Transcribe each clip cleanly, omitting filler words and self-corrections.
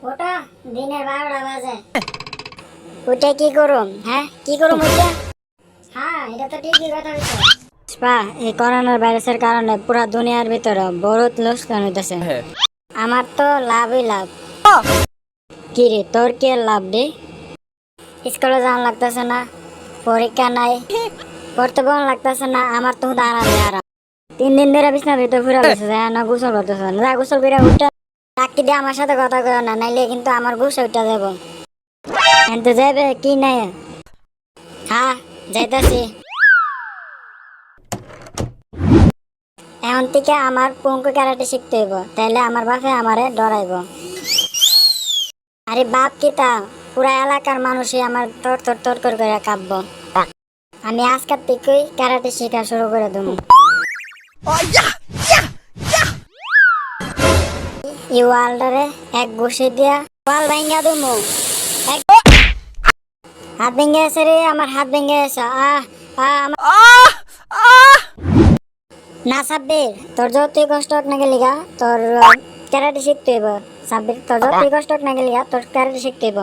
ওটা দিনের 12টা বাজে। ওটা কি করুম? হ্যাঁ কি করুম ওটা? হ্যাঁ এটা তো ঠিকই কথা হইছে। এই করোনার ভাইরাসের কারণে পুরা দুনিয়ার ভিতরে বহুত লোকসান হইতেছে। আমার তো লাভই লাভ। কি রে তোর কি আর লাভ রে? স্কুলে যাওয়া লাগতেছে না, পরীক্ষা নাই, পড়তে বল লাগতেছে না, আমার তো আরামে আরাম। 3 দিন ধরে বিছানার ভিতরে ঘুরে বসে যায় না, গোসল করতেছে না, যা গোসল করে উঠে চাকরি দিয়ে আমার সাথে কথা কয় না, নাইলে কিন্তু আমার গোসল উঠে যাবো। কিন্তু যাবে কি নাই? হ্যাঁ যাইতাছি। এখন থেকে আমার পঙ্কু ক্যারাটে শিখতে হইব, তাইলে আমার বাপে আমারে ডরাইব। আরে বাপ কি তা, পুরা এলাকার মানুষই আমার তর তর তর করে কাঁপবো। আমি আজকের থেকেই ক্যারাটে শেখা শুরু করে দেবো। এই ওয়ালটারে এক ঘুষি দিয়া ওয়াল ভাঙ্গা দেবো। হাত ভেঙে গেছে রে, আমার হাত ভেঙে গেছে। না সাব্বির, তোর যতই কষ্ট হোক না গেলিগা তোর ক্যারাটে শিখতে হইব। সাব্বির তোর যতই কষ্ট হোক না গেলিগা তোর ক্যারাটে শিখতে হইব।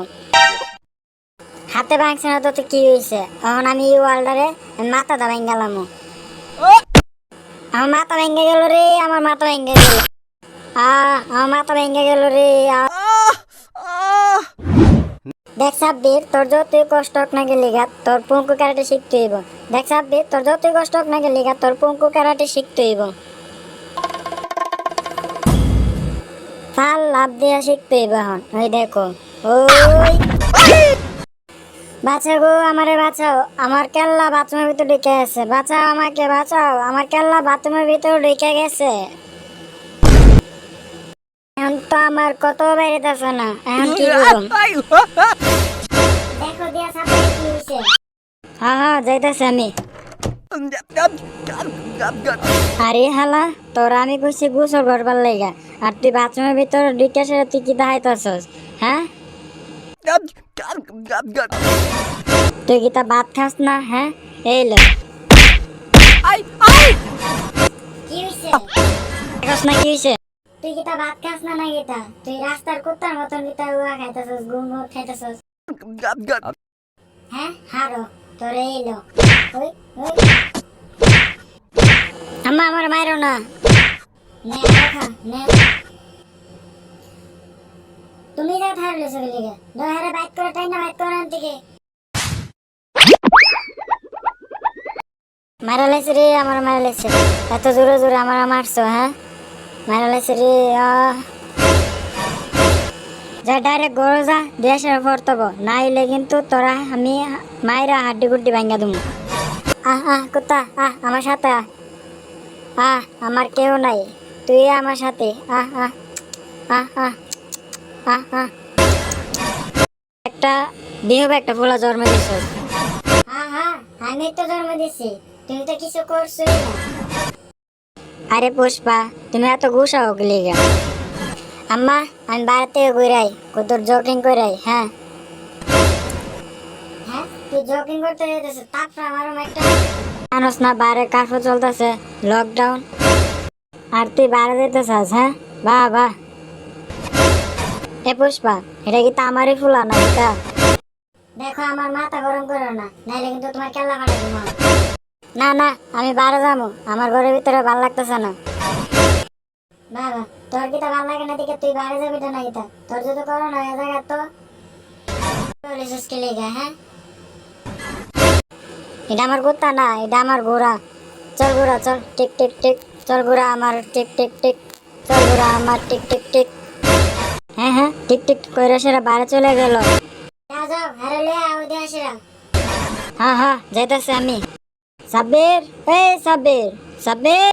হাতে ভাঙছে না তো কি হয়েছে? এখন আমি এই ওয়ালটারে মাথাটা ভাঙ্গালাম। আমার মাথা ভেঙে গেল রে, আমার মাথা ভেঙে গেল। আমার মাথা ভেঙে গেল রে। দেখ সাব্বির, তোর যতই কষ্ট হোক না গেলিগা তোর পঙ্কু ক্যারাটে শিখতে হইব। দেখ সাব্বির, তোর যতই কষ্ট হোক না গেলিগা তোর পঙ্কু ক্যারাটে শিখতে হইব। ফাল লাভ দিয়া শিখতে হইব এখন। ওই দেখো, ওই বাঁচাও গো, আমারে বাঁচাও, আমার কেল্লা বাথরুমের ভিতর ঢুকে গেছে। বাঁচাও আমাকে, বাঁচাও, আমার কেল্লা বাথরুমের ভিতর ঢুকে গেছে। এখন তো আমার কত বেরিতেছে না, এখন কি করব? দেখো দিয়া সাথে কি হইছে। হ্যাঁ হ্যাঁ যাইতাছি আমি। আরে হালা, তোর আমি কইছি গোসল করবার লাইগা, আর তুই বাথরুমের ভিতর ঢুকে সেটা তুই কি দাঁড়াইতাছস? হ্যাঁ তুই কি তা ভাত খাস না? হ্যাঁ এই লো। কি হইছে? খাস না কি হইছে? তুই কি তা ভাত খাস না নাকি তা? তুই রাস্তার কুত্তার মতন কি তা উয়া খাইতাছস, গুঙ্গুর খাইতাছস? হ্যাঁ হারো তোরে এলো। ওই ওই আম্মা আমার মাইরো না। নে রাখা নে। তুমি যা থাকলে চলে গেলে দহারে বাইক করে টাইনা বাইক করে আনতে মারা লাইছে রে, আমার মারা লাইছে। এত জোরে জোরে আমার মারছো? হ্যাঁ মারা লাইছে রে। যা ডাইরেক্ট গরো যা, দেশের ফরতব, নাইলে কিন্তু তোরা আমি মাইরা হাড্ডি গুড্ডি ভাঙ্গা দুমু। কুত্তা আমার সাথে আমার কেউ নাই, তুই আমার সাথে। একটা বিহবে একটা ফুলা জন্ম দিছিস। আমি তো জন্ম দিছি, তুমি তো কিছু করছই না। আরে পুষ্পা, তুমি এত গুছাও গেলি গা? আম্মা আমি বাইরে থেকে ঘুরাই, কতর জগিং করাই। হ্যাঁ হ্যাঁ তুই জগিং করতে যেতেছিস, তারপর আমারও একটা জানোস না বাইরে কার্ফিউ চলতেছে, লকডাউন, আর তুই বাইরে যেতেছিস? হ্যাঁ বাহ বাহ। এ পুষ্পা, এটা কি আমারই ফুলা না এটা? দেখো আমার মাথা গরম করো না, নাইলে কিন্তু তোমার কেল্লা ফাটা দিব। না না আমি বাইরে যাবো, আমার ঘরের ভিতরে ভালো লাগতেছে না। বাবা তোর কি তা ভালো লাগে না দিকে তুই বাইরে যাবি তো নাকি তা? তোর যদি করো না এই জায়গা তো পুলিশ কে লেগা। হ্যাঁ এটা আমার কুত্তা না, এটা আমার ঘোড়া। চল ঘোড়া চল, টিক টিক টিক। চল ঘোড়া আমার টিক টিক টিক। চল ঘোড়া আমার টিক টিক টিক। হ্যাঁ হ্যাঁ টিক টিক কইরা সেরা বাইরে চলে গেল। যাও যাও হারে লে আও দে সেরা। হ্যাঁ হ্যাঁ যাইতাছি আমি। সাব্বির, এই সাব্বির, সাব্বির,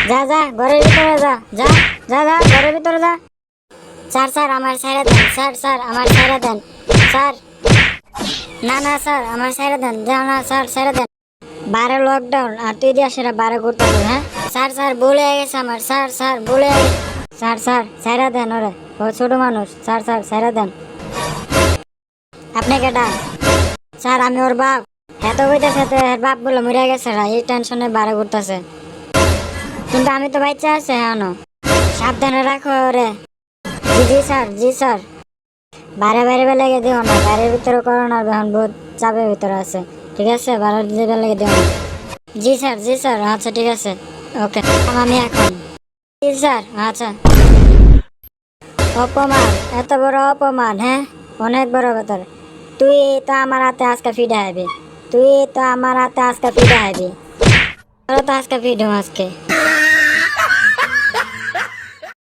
যা যা ঘরের ভিতরে যা, যা যা যা ঘরের ভিতরে যা। স্যার স্যার আমার ছাইরা দেন, স্যার স্যার আমার ছাইরা দেন, স্যার। না না স্যার আমার ছাইরা দেন, যাও না স্যার ছাইরা দেন। বাইরে লকডাউন আর তুই দিয়া সেটা বাইরে করতে হবে? হ্যাঁ স্যার স্যার ভুলে গেছে আমার, স্যার স্যার ভুলে। স্যার স্যার ছাইরা দেন ওরে, ও ছোট মানুষ, স্যার স্যার ছাইরা দেন। আপনি কেডা? স্যার আমি ওর বাপ। এত কইতাছে তো এর বাপ বলে মরে গেছে, এই টেনশনে বাইরে ঘুরতেছে, কিন্তু আমি তো বাচ্চা আছে এখনো। সাবধানে রাখো রে। জি জি স্যার, জি স্যার। বাইরে বাইরে বেলাগে দিও না, গাড়ির ভিতরে করো না, এখন বহুত চাপের ভিতরে আছে, ঠিক আছে? বাইরে দিতে বেলাগে দিও না। জি স্যার, জি স্যার, আচ্ছা ঠিক আছে, ওকে। আমি এখন, জি স্যার, আচ্ছা। অপমান, এত বড় অপমান, হ্যাঁ? অনেক বড় ব্যাপার। তুই তো আমার হাতে আজকে ফিডা হবি, তুই তো আমার হাতে আজকে ফিডা হবি, তোরা তো আজকে ফিড আজকে।